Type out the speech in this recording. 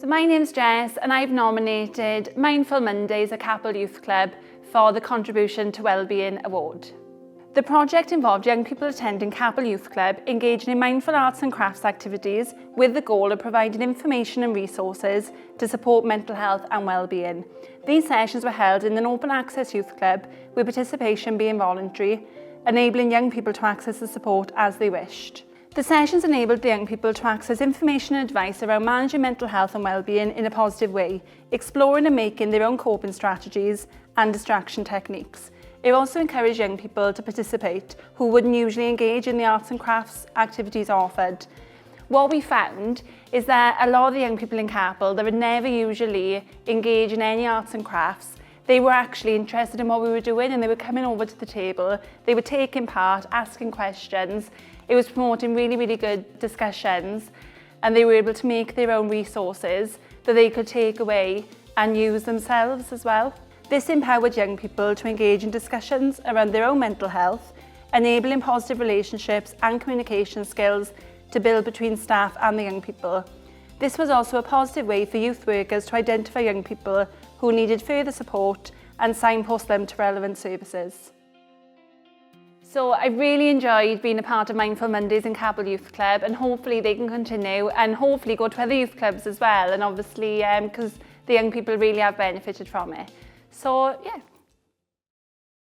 So my name's Jess and I've nominated Mindful Mondays at Capel Youth Club for the Contribution to Wellbeing Award. The project involved young people attending Capel Youth Club engaging in mindful arts and crafts activities with the goal of providing information and resources to support mental health and wellbeing. These sessions were held in an open access youth club with participation being voluntary, enabling young people to access the support as they wished. The sessions enabled the young people to access information and advice around managing mental health and wellbeing in a positive way, exploring and making their own coping strategies and distraction techniques. It also encouraged young people to participate who wouldn't usually engage in the arts and crafts activities offered. What we found is that a lot of the young people in Capel that would never usually engage in any arts and crafts, they were actually interested in what we were doing and they were coming over to the table, they were taking part, asking questions. It was promoting really good discussions and they were able to make their own resources that they could take away and use themselves as well. This empowered young people to engage in discussions around their own mental health, enabling positive relationships and communication skills to build between staff and the young people. This was also a positive way for youth workers to identify young people who needed further support and signpost them to relevant services. So I really enjoyed being a part of Mindful Mondays in Capel Youth Club, and hopefully they can continue and hopefully go to other youth clubs as well, and obviously because the young people really have benefited from it. So yeah.